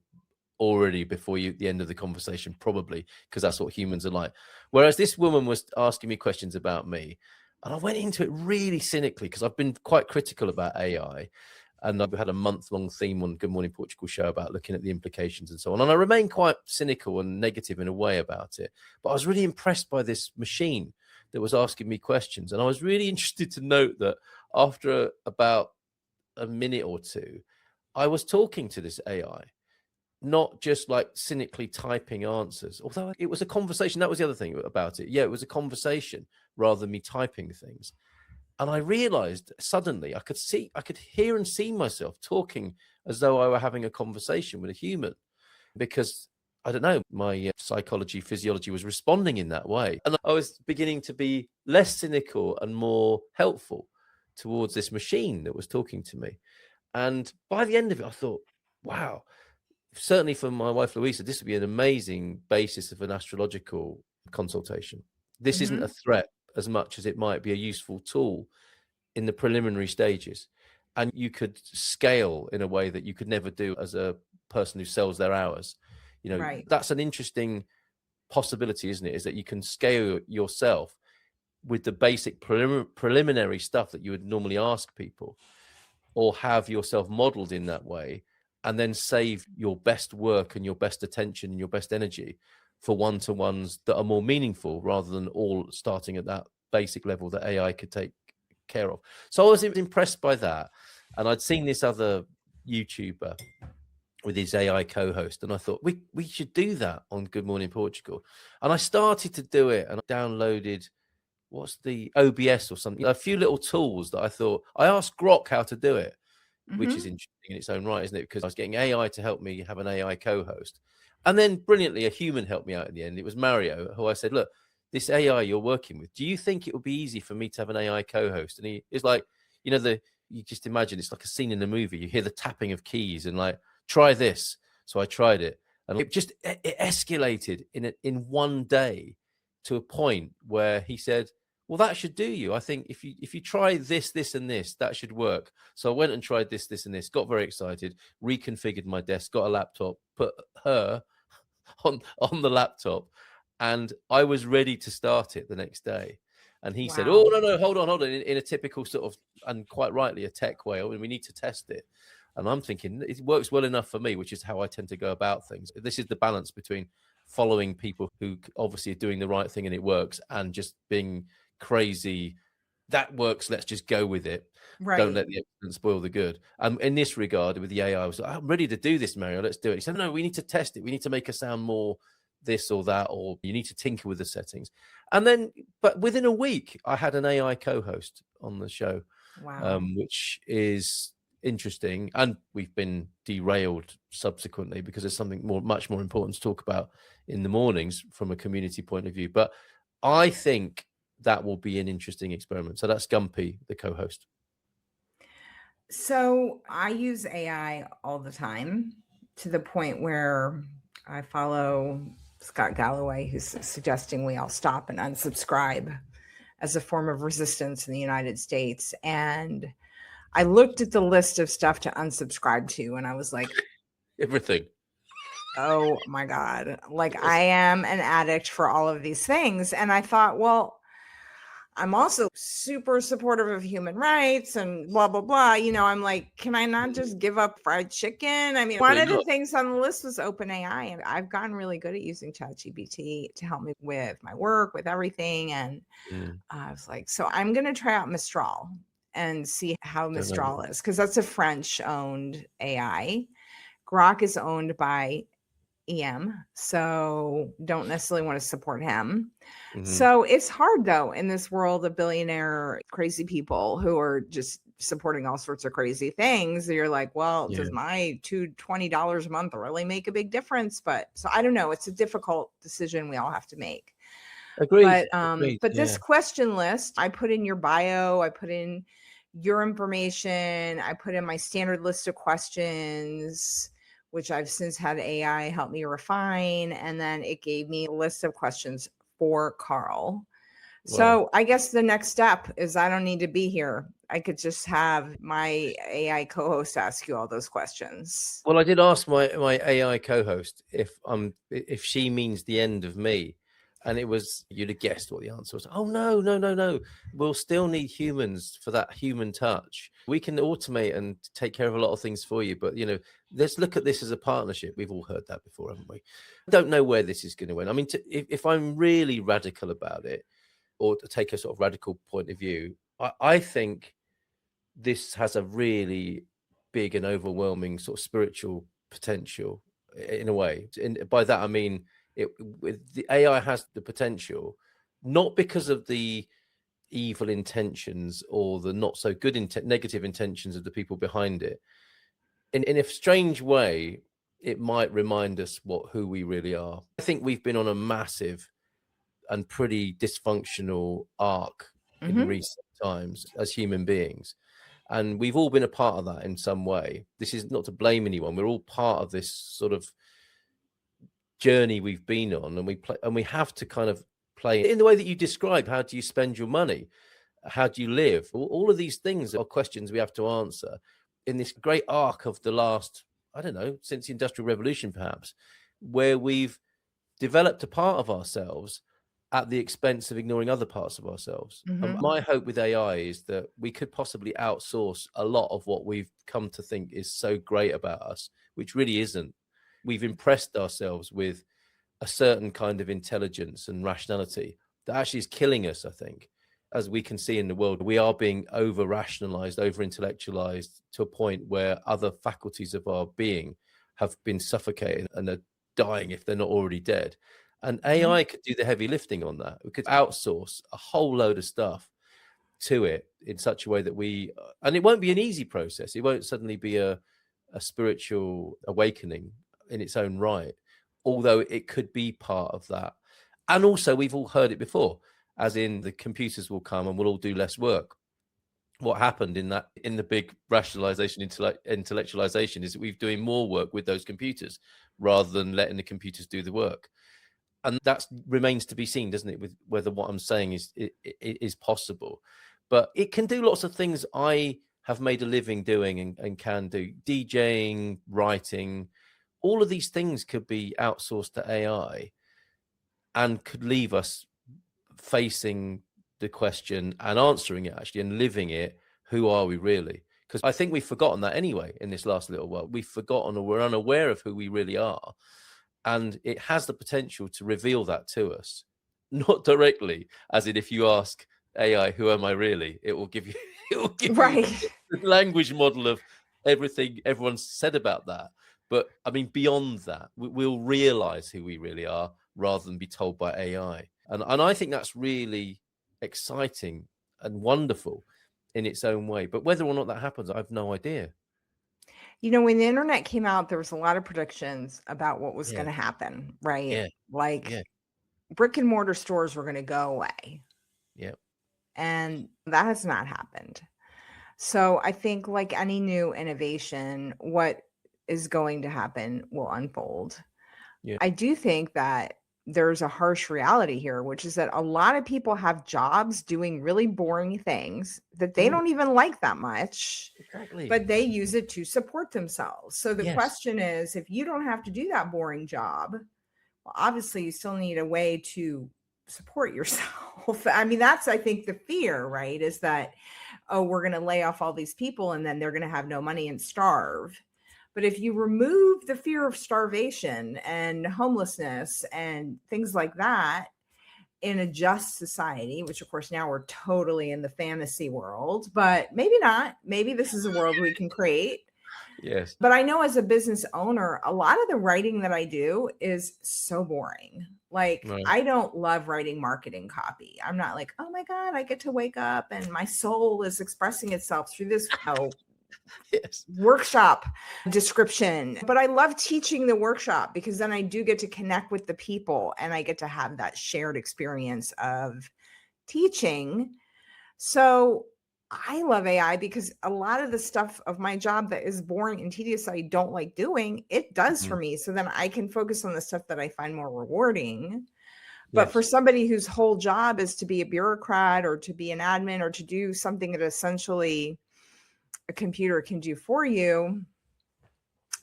already before the end of the conversation, probably, because that's what humans are like. Whereas this woman was asking me questions about me, and I went into it really cynically because I've been quite critical about AI. And I've had a month-long theme on Good Morning Portugal show about looking at the implications and so on. And I remain quite cynical and negative in a way about it. But I was really impressed by this machine that was asking me questions. And I was really interested to note that after about a minute or two, I was talking to this AI, not just like cynically typing answers. Although it was a conversation. That was the other thing about it. Yeah, it was a conversation rather than me typing things. And I realized suddenly I could hear and see myself talking as though I were having a conversation with a human, because I don't know, my psychology, physiology was responding in that way. And I was beginning to be less cynical and more helpful towards this machine that was talking to me. And by the end of it, I thought, wow, certainly for my wife, Louisa, this would be an amazing basis of an astrological consultation. This isn't a threat as much as it might be a useful tool in the preliminary stages. And you could scale in a way that you could never do as a person who sells their hours. You know, Right. that's an interesting possibility, isn't it? Is that you can scale yourself with the basic preliminary stuff that you would normally ask people, or have yourself modeled in that way, and then save your best work and your best attention and your best energy for one-to-ones that are more meaningful, rather than all starting at that basic level that AI could take care of. So I was impressed by that. And I'd seen this other YouTuber with his AI co-host, and I thought we should do that on Good Morning Portugal. And I started to do it, and I downloaded, what's the OBS or something, a few little tools that I thought, I asked Grok how to do it, which is interesting in its own right, isn't it? Because I was getting AI to help me have an AI co-host. And then brilliantly, a human helped me out at the end. It was Mario, who I said, look, this AI you're working with, do you think it would be easy for me to have an AI co-host? And he is like, you know, you just imagine it's like a scene in a movie. You hear the tapping of keys and like, try this. So I tried it, and it escalated in one day to a point where he said, well, that should do you. I think if you try this, this, and this, that should work. So I went and tried this, this, and this, got very excited, reconfigured my desk, got a laptop, put her on the laptop, and I was ready to start it the next day. And he said, oh, no, hold on, in a typical sort of, and quite rightly, a tech way, we need to test it. And I'm thinking, it works well enough for me, which is how I tend to go about things. This is the balance between following people who obviously are doing the right thing and it works, and just being crazy, that works, let's just go with it. Right. Don't let the evidence spoil the good. In this regard, with the AI, I was like, I'm ready to do this, Mario, let's do it. He said, no, we need to test it. We need to make a sound more this or that, or you need to tinker with the settings. And then, but within a week, I had an AI co-host on the show. Wow. Which is interesting. And we've been derailed subsequently because there's something much more important to talk about in the mornings from a community point of view. But I think that will be an interesting experiment. So that's Gumpy, the co-host. So I use AI all the time, to the point where I follow Scott Galloway, who's suggesting we all stop and unsubscribe as a form of resistance in the United States. And I looked at the list of stuff to unsubscribe to, and I was like, everything. Oh my God. Like, I am an addict for all of these things. And I thought, well, I'm also super supportive of human rights and blah, blah, blah. You know, I'm like, can I not just give up fried chicken? I mean, one of the things on the list was OpenAI, and I've gotten really good at using ChatGPT to help me with my work, with everything. And I was like, so I'm going to try out Mistral and see how Mistral is, because that's a French-owned AI. Grok is owned by EM, so don't necessarily want to support him. So it's hard, though, in this world of billionaire crazy people who are just supporting all sorts of crazy things. You're like, well, does my $20 a month really make a big difference? But so I don't know. It's a difficult decision we all have to make. Agreed. But this question list, I put in your bio, I put in your information, I put in my standard list of questions, which I've since had AI help me refine. And then it gave me a list of questions for Carl. Wow. So I guess the next step is I don't need to be here. I could just have my AI co-host ask you all those questions. Well, I did ask my AI co-host if she means the end of me. And you'd have guessed what the answer was. Oh, no. We'll still need humans for that human touch. We can automate and take care of a lot of things for you. But, you know, let's look at this as a partnership. We've all heard that before, haven't we? I don't know where this is going to win. I mean, if I'm really radical about it, or to take a sort of radical point of view, I think this has a really big and overwhelming sort of spiritual potential in a way. And by that, I mean, the AI has the potential, not because of the evil intentions or the not so good negative intentions of the people behind it, in a strange way, it might remind us who we really are. I think we've been on a massive and pretty dysfunctional arc in recent times as human beings. And we've all been a part of that in some way. This is not to blame anyone. We're all part of this sort of journey we've been on, and we have to kind of play in the way that you describe. How do you spend your money? How do you live? All of these things are questions we have to answer in this great arc of the last, I don't know, since the Industrial Revolution, perhaps, where we've developed a part of ourselves at the expense of ignoring other parts of ourselves. And my hope with AI is that we could possibly outsource a lot of what we've come to think is so great about us, which really isn't. We've impressed ourselves with a certain kind of intelligence and rationality that actually is killing us, I think. As we can see in the world, we are being over-rationalized, over-intellectualized to a point where other faculties of our being have been suffocated and are dying if they're not already dead. And AI could do the heavy lifting on that. We could outsource a whole load of stuff to it in such a way that and it won't be an easy process. It won't suddenly be a spiritual awakening in its own right, although it could be part of that. And also, we've all heard it before, as in the computers will come and we'll all do less work. What happened in the big rationalization, intellectualization, is that we're doing more work with those computers rather than letting the computers do the work. And that remains to be seen, doesn't it, with whether what I'm saying is possible. But it can do lots of things I have made a living doing and can do. DJing, writing, all of these things could be outsourced to AI and could leave us facing the question and answering it, actually, and living it. Who are we really? Because I think we've forgotten that anyway in this last little while. We've forgotten, or we're unaware of who we really are. And it has the potential to reveal that to us, not directly, as in if you ask AI, who am I really? It will give you, you the language model of everything everyone's said about that. But I mean, beyond that, we'll realize who we really are rather than be told by AI. And I think that's really exciting and wonderful in its own way. But whether or not that happens, I have no idea. You know, when the internet came out, there was a lot of predictions about what was going to happen, right? Yeah. Like brick and mortar stores were going to go away. Yeah. And that has not happened. So I think, like any new innovation, what is going to happen will unfold. Yeah. I do think that there's a harsh reality here, which is that a lot of people have jobs doing really boring things that they don't even like that much, but they use it to support themselves. So the question is, if you don't have to do that boring job, well, obviously you still need a way to support yourself. I mean, that's, I think, the fear, right? Is that, oh, we're going to lay off all these people and then they're going to have no money and starve. But if you remove the fear of starvation and homelessness and things like that in a just society, which of course now we're totally in the fantasy world, but maybe not. Maybe this is a world we can create. Yes. But I know as a business owner, a lot of the writing that I do is so boring. Like, I don't love writing marketing copy. I'm not like, oh my God, I get to wake up and my soul is expressing itself through this workshop description. But I love teaching the workshop because then I do get to connect with the people and I get to have that shared experience of teaching. So I love AI because a lot of the stuff of my job that is boring and tedious that I don't like doing, it does for me. So then I can focus on the stuff that I find more rewarding. But for somebody whose whole job is to be a bureaucrat or to be an admin or to do something that essentially a computer can do for you,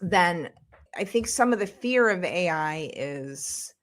then I think some of the fear of AI is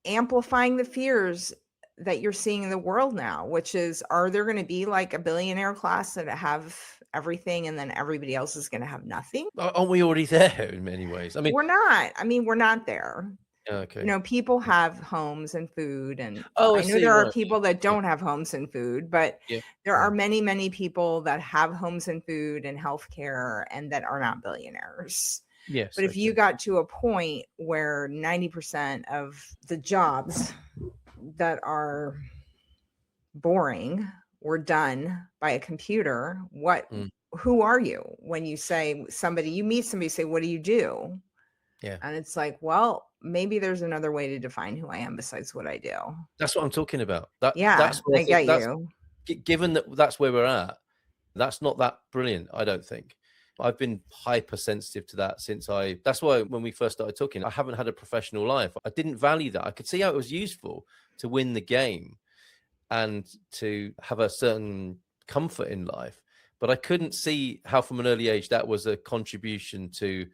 amplifying the fears that you're seeing in the world now, which is, are there going to be like a billionaire class that have everything and then everybody else is going to have nothing? Aren't we already there in many ways? I mean, we're not. We're not there. Okay. You know, people have homes and food, and I know there are people that don't have homes and food, but there are many, many people that have homes and food and healthcare and that are not billionaires. Yes. But if you got to a point where 90% of the jobs that are boring or done by a computer, Mm, who are you? When you say you meet somebody, say, what do you do? yeah. And it's like, well, maybe there's another way to define who I am besides what I do. That's what I'm talking about. That's Yeah, what I I think. get you. Given that that's where we're at, that's not that brilliant, I don't think. I've been hypersensitive to that that's why when we first started talking, I haven't had a professional life. I didn't value that. I could see how it was useful to win the game and to have a certain comfort in life, but I couldn't see how from an early age that was a contribution to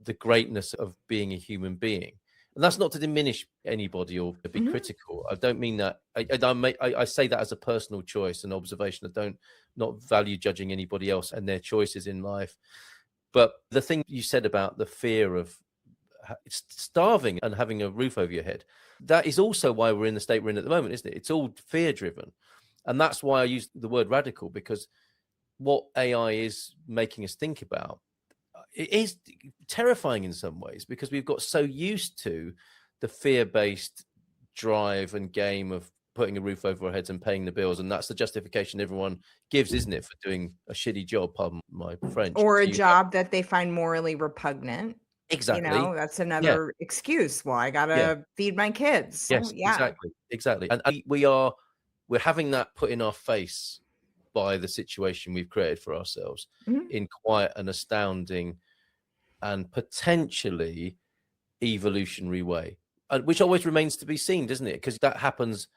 the greatness of being a human being. And that's not to diminish anybody or to be Mhm. critical. I don't mean that. I say that as a personal choice and observation. I don't not value judging anybody else and their choices in life. But the thing you said about the fear of starving and having a roof over your head, that is also why we're in the state we're in at the moment, isn't it? It's all fear driven. And that's why I use the word radical, because what AI is making us think about, it is terrifying in some ways, because we've got so used to the fear-based drive and game of putting a roof over our heads and paying the bills, and that's the justification everyone gives, isn't it, for doing a shitty job, pardon my French. Or a So job that they find morally repugnant. exactly. That's Yeah, another excuse. Well, I yeah, gotta feed my kids. Oh, yes, yeah. exactly. And we're having that put in our face by the situation we've created for ourselves Mhm. in quite an astounding and potentially evolutionary way, which always remains to be seen, doesn't it? Because that happens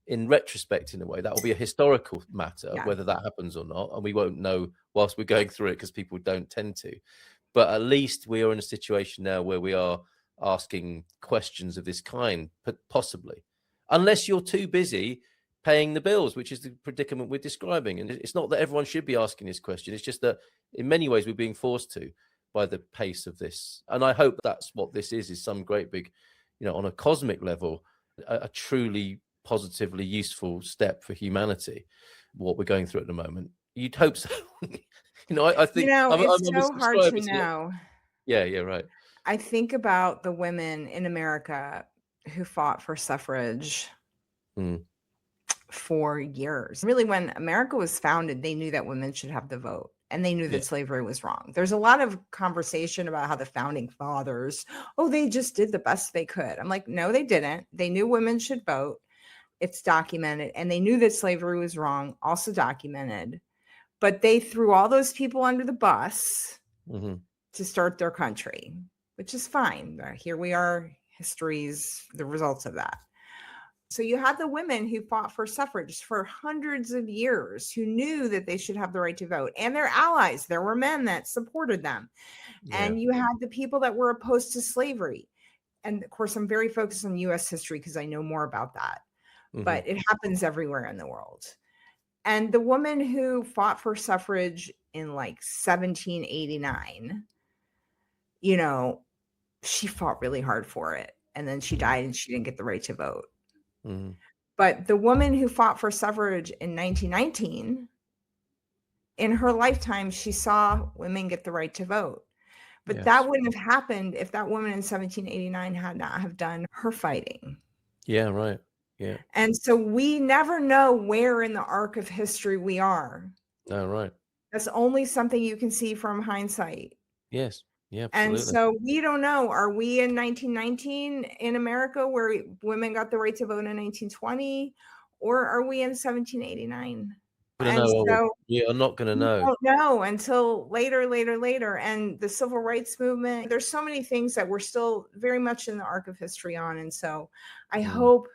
in retrospect. In a way, that will be a historical matter, Yeah. whether that happens or not, and we won't know whilst we're going through it, because people don't tend to. But at least we are in a situation now where we are asking questions of this kind, possibly, unless you're too busy paying the bills, which is the predicament we're describing. And it's not that everyone should be asking this question, it's just that in many ways we're being forced to by the pace of this. And I hope that's what this is some great big, on a cosmic level, a truly positively useful step for humanity, what we're going through at the moment. You'd hope so. I think I'm It's a so hard to subscriber to it. know. Yeah, right. I think about the women in America who fought for suffrage Mm, for years. Really, when America was founded, they knew that women should have the vote and they knew yeah. that slavery was wrong. There's a lot of conversation about how the founding fathers, oh, they just did the best they could. I'm like, no, they didn't. They knew women should vote. It's documented. And they knew that slavery was wrong, also documented. But they threw all those people under the bus Hmm. to start their country, which is fine. Here we are, history's the results of that. So you had the women who fought for suffrage for hundreds of years, who knew that they should have the right to vote, and their allies. There were men that supported them. Yeah. And you had the people that were opposed to slavery. And of course, I'm very focused on US history because I know more about that. Hmm. But it happens everywhere in the world. And the woman who fought for suffrage in like 1789, you know, she fought really hard for it. And then she died and she didn't get the right to vote. Hmm. But the woman who fought for suffrage in 1919, in her lifetime, she saw women get the right to vote. But Yes. that wouldn't have happened if that woman in 1789 had not have done her fighting. Yeah, right. Yeah. And so we never know where in the arc of history we are. No, right. That's only something you can see from hindsight. Yes. Yeah, And absolutely. so we don't know. Are we in 1919 in America where women got the right to vote in 1920? Or are we in 1789? Gonna And know, are we? so We are not gonna we know. don't know until later. And the civil rights movement, there's so many things that we're still very much in the arc of history on. And so I Mm. hope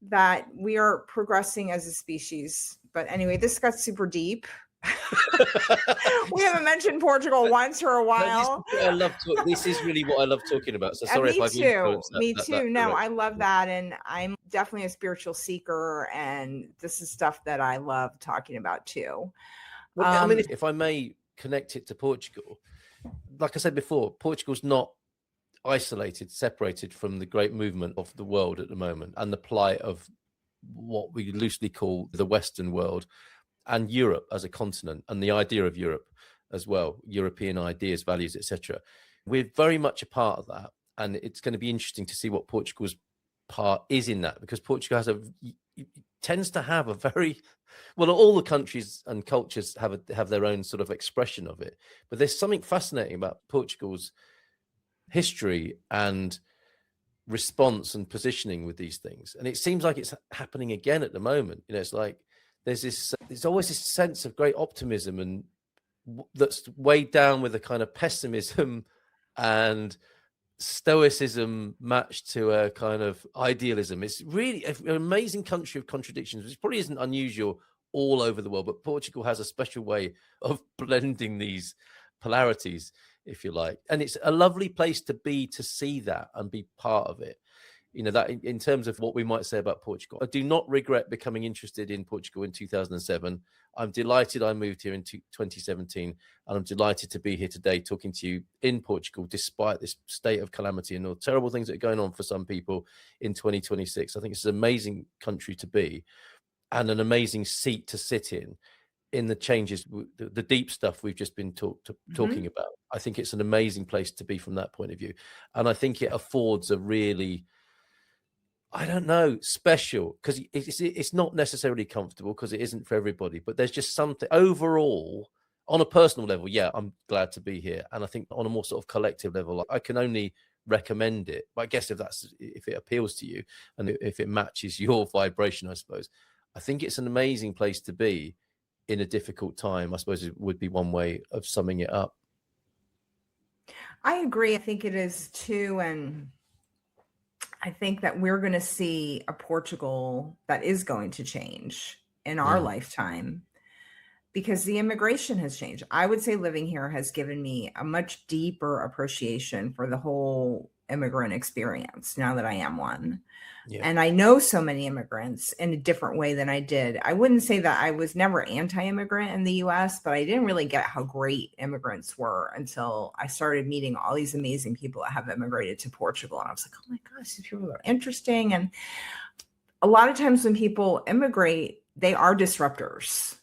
that we are progressing as a species. But anyway, this got super deep. We haven't mentioned Portugal once for a No, this is while. what I love this is really what I love talking about. So sorry if Me I've too. influenced Me that too. No, I direction. love that. And I'm definitely a spiritual seeker. And this is stuff that I love talking about too. Well, I mean, if I may connect it to Portugal, like I said before, Portugal's not isolated, separated from the great movement of the world at the moment and the plight of what we loosely call the Western world and Europe as a continent and the idea of Europe as well, European ideas, values, etc. We're very much a part of that. And it's going to be interesting to see what Portugal's part is in that, because Portugal has a tends to have a very, well, all the countries and cultures have their own sort of expression of it. But there's something fascinating about Portugal's history and response and positioning with these things. And it seems like it's happening again at the moment. It's like there's always this sense of great optimism, and that's weighed down with a kind of pessimism and stoicism matched to a kind of idealism. It's really an amazing country of contradictions, which probably isn't unusual all over the world, but Portugal has a special way of blending these polarities, if you like. And it's a lovely place to be, to see that and be part of it. That in terms of what we might say about Portugal, I do not regret becoming interested in Portugal in 2007. I'm delighted I moved here in 2017, and I'm delighted to be here today talking to you in Portugal, despite this state of calamity and all the terrible things that are going on for some people in 2026. I think it's an amazing country to be, and an amazing seat to sit in the changes, the deep stuff we've just been talking about. I think it's an amazing place to be from that point of view. And I think it affords a really, I don't know, special, because it's not necessarily comfortable, because it isn't for everybody, but there's just something overall on a personal level. Yeah, I'm glad to be here. And I think on a more sort of collective level, I can only recommend it. But I guess if it appeals to you and if it matches your vibration, I suppose, I think it's an amazing place to be in a difficult time. I suppose it would be one way of summing it up. I agree. I think it is too. And I think that we're going to see a Portugal that is going to change in our lifetime, because the immigration has changed. I would say living here has given me a much deeper appreciation for the whole immigrant experience now that I am one. Yeah. And I know so many immigrants in a different way than I did. I wouldn't say that I was never anti-immigrant in the US, but I didn't really get how great immigrants were until I started meeting all these amazing people that have immigrated to Portugal. And I was like, oh my gosh, these people are interesting. And a lot of times when people immigrate, they are disruptors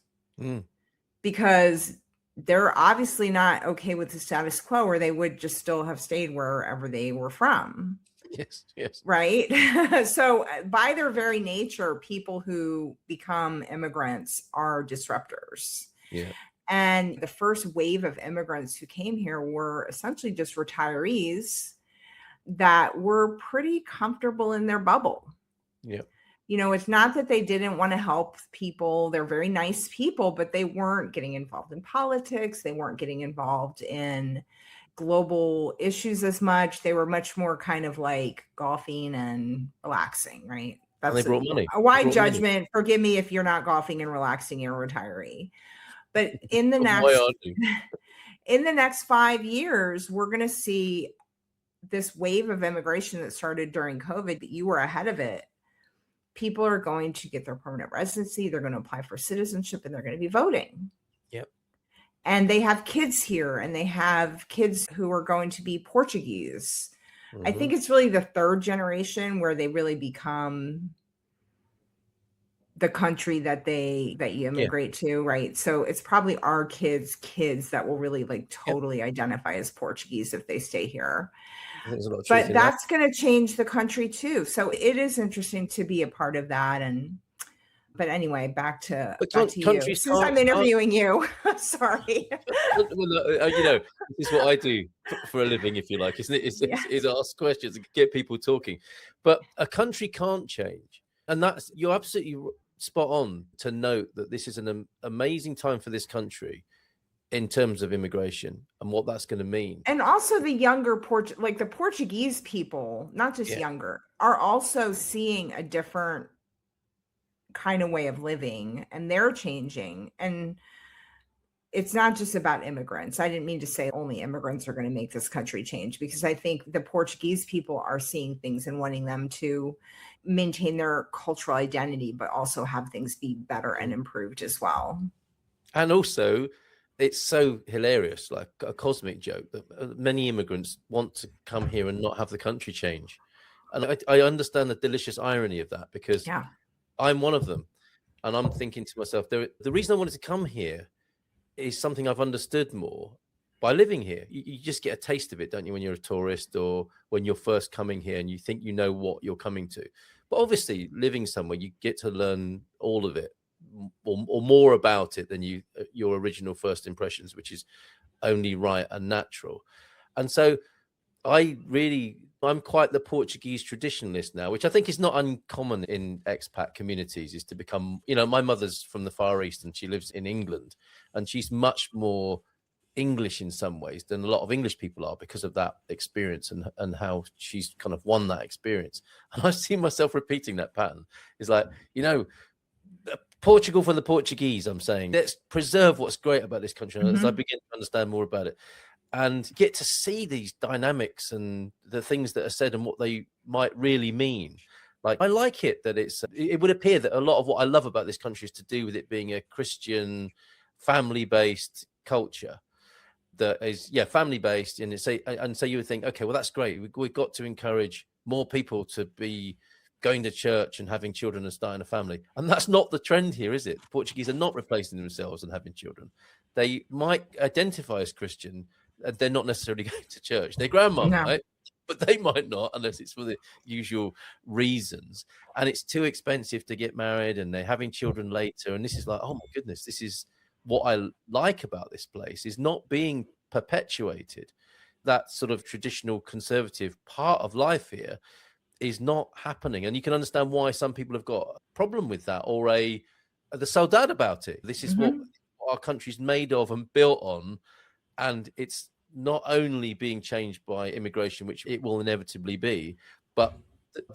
because they're obviously not okay with the status quo, or they would just still have stayed wherever they were from. Yes. Right. So by their very nature, people who become immigrants are disruptors. Yeah. And the first wave of immigrants who came here were essentially just retirees that were pretty comfortable in their bubble. Yeah. It's not that they didn't want to help people. They're very nice people, but they weren't getting involved in politics. They weren't getting involved in global issues as much. They were much more kind of like golfing and relaxing, right? That's and they brought money. A wide judgment. Money. Forgive me if you're not golfing and relaxing, you're a retiree. But in the next 5 years, we're going to see this wave of immigration that started during COVID, that you were ahead of it. People are going to get their permanent residency. They're going to apply for citizenship, and they're going to be voting. Yep. And they have kids here, and they have kids who are going to be Portuguese. I think it's really the third generation where they really become the country that you immigrate to, right? So it's probably our kids that will really totally identify as Portuguese if they stay here. But that's going to change the country too. So it is interesting to be a part of that. But anyway, back to you. Since I'm interviewing you, sorry. This is what I do for a living, if you like, isn't it? Is ask questions and get people talking. But a country can't change, and you're absolutely spot on to note that this is an amazing time for this country in terms of immigration and what that's going to mean. And also the younger the Portuguese people, not just younger, are also seeing a different kind of way of living, and they're changing. And it's not just about immigrants. I didn't mean to say only immigrants are going to make this country change, because I think the Portuguese people are seeing things and wanting them to maintain their cultural identity, but also have things be better and improved as well. And also, it's so hilarious, like a cosmic joke, that many immigrants want to come here and not have the country change. And I understand the delicious irony of that, because I'm one of them. And I'm thinking to myself, the reason I wanted to come here is something I've understood more by living here. You just get a taste of it, don't you, when you're a tourist or when you're first coming here and you think you know what you're coming to. But obviously, living somewhere, you get to learn all of it, or more about it than your original first impressions, which is only right and natural. And so I'm quite the Portuguese traditionalist now, which I think is not uncommon in expat communities, is to become, my mother's from the Far East and she lives in England, and she's much more English in some ways than a lot of English people are because of that experience and how she's kind of won that experience. And I see myself repeating that pattern. It's like, Portugal for the Portuguese, I'm saying. Let's preserve what's great about this country. As I begin to understand more about it and get to see these dynamics and the things that are said and what they might really mean. Like, I like it that it would appear that a lot of what I love about this country is to do with it being a Christian, family-based culture that is, family-based. And so you would think, okay, well, that's great. We've got to encourage more people to be going to church and having children and starting a family. And that's not the trend here, is it? The Portuguese are not replacing themselves and having children. They might identify as Christian, and they're not necessarily going to church. Their grandma might, but they might not, unless it's for the usual reasons. And it's too expensive to get married, and they're having children later. And this is like, oh my goodness, this is what I like about this place, is not being perpetuated. That sort of traditional conservative part of life here is not happening. And you can understand why some people have got a problem with that, or the saudade about it. This is what our country's made of and built on. And it's not only being changed by immigration, which it will inevitably be, but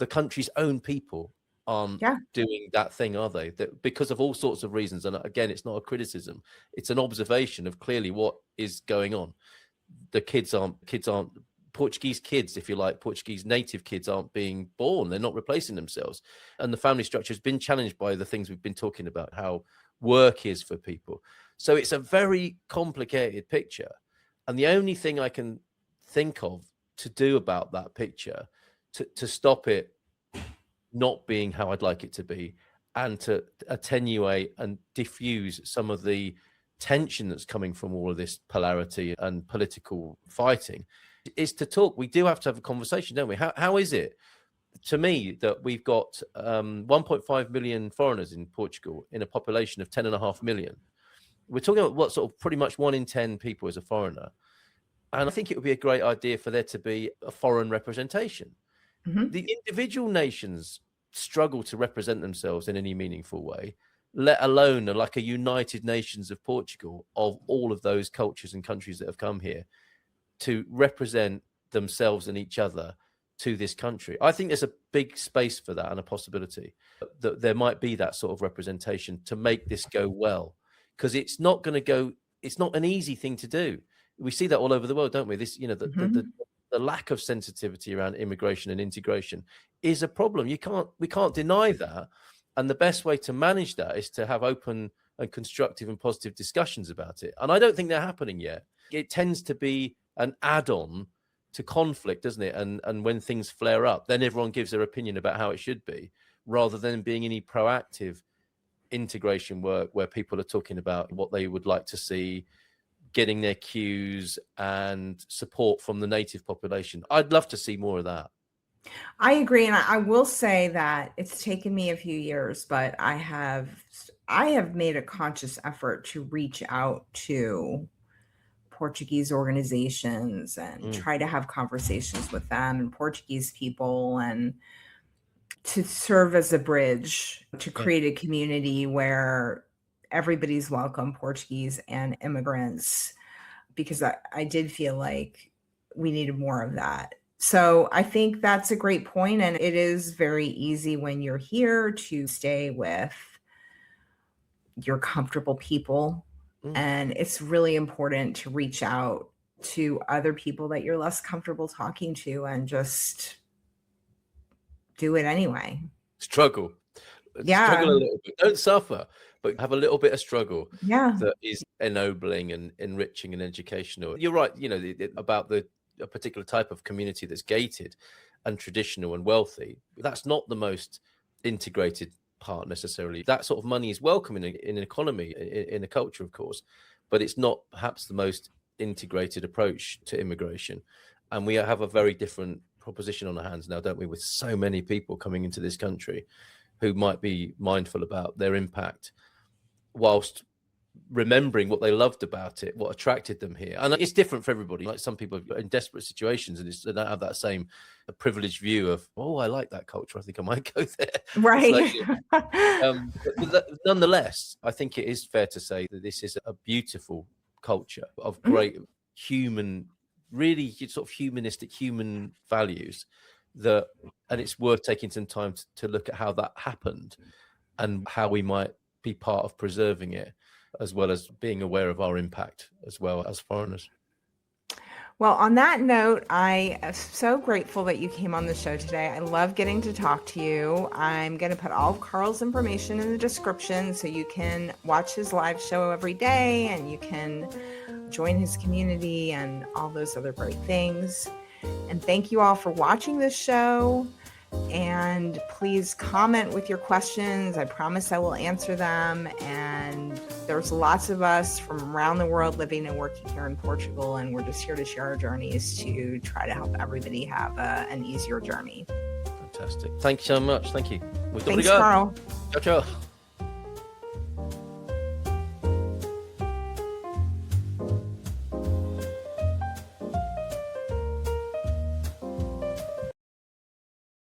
the country's own people aren't doing that thing, are they? That because of all sorts of reasons. And again, it's not a criticism. It's an observation of clearly what is going on. The kids aren't Portuguese kids, if you like, Portuguese native kids aren't being born. They're not replacing themselves. And the family structure has been challenged by the things we've been talking about, how work is for people. So it's a very complicated picture. And the only thing I can think of to do about that picture, to stop it not being how I'd like it to be, and to attenuate and diffuse some of the tension that's coming from all of this polarity and political fighting, is to talk. We do have to have a conversation, don't we? How is it, to me, that we've got 1.5 million foreigners in Portugal in a population of 10.5 million? We're talking about what sort of pretty much 1 in 10 people is a foreigner. And I think it would be a great idea for there to be a foreign representation. The individual nations struggle to represent themselves in any meaningful way, let alone like a United Nations of Portugal, of all of those cultures and countries that have come here to represent themselves and each other to this country. I think there's a big space for that and a possibility that there might be that sort of representation to make this go well, because it's not going to go. It's not an easy thing to do. We see that all over the world, don't we? This, the lack of sensitivity around immigration and integration is a problem. We can't deny that. And the best way to manage that is to have open and constructive and positive discussions about it. And I don't think they're happening yet. It tends to be an add-on to conflict, doesn't it? And when things flare up, then everyone gives their opinion about how it should be, rather than being any proactive integration work where people are talking about what they would like to see, getting their cues and support from the native population. I'd love to see more of that. I agree. And I will say that it's taken me a few years, but I have made a conscious effort to reach out to Portuguese organizations and try to have conversations with them and Portuguese people, and to serve as a bridge to create a community where everybody's welcome, Portuguese and immigrants, because I did feel like we needed more of that. So I think that's a great point. And it is very easy when you're here to stay with your comfortable people. And it's really important to reach out to other people that you're less comfortable talking to and just do it anyway. Struggle a little bit. Don't suffer, but have a little bit of struggle that is ennobling and enriching and educational. You're right, about a particular type of community that's gated and traditional and wealthy. That's not the most integrated part necessarily. That sort of money is welcome in an economy, in a culture, of course, but it's not perhaps the most integrated approach to immigration. And we have a very different proposition on our hands now, don't we, with so many people coming into this country who might be mindful about their impact whilst remembering what they loved about it, what attracted them here. And it's different for everybody. Like some people are in desperate situations and they don't have that same privileged view of, oh, I like that culture, I think I might go there. Right. But nonetheless, I think it is fair to say that this is a beautiful culture of great human, really sort of humanistic human values and it's worth taking some time to look at how that happened and how we might be part of preserving it, as well as being aware of our impact as well as foreigners. Well, on that note, I am so grateful that you came on the show today. I love getting to talk to you. I'm going to put all of Carl's information in the description so you can watch his live show every day and you can join his community and all those other great things. And thank you all for watching this show. And please comment with your questions. I promise I will answer them. And there's lots of us from around the world living and working here in Portugal. And we're just here to share our journeys to try to help everybody have an easier journey. Fantastic. Thank you so much. Thank you. Thanks, Carl. Ciao, ciao.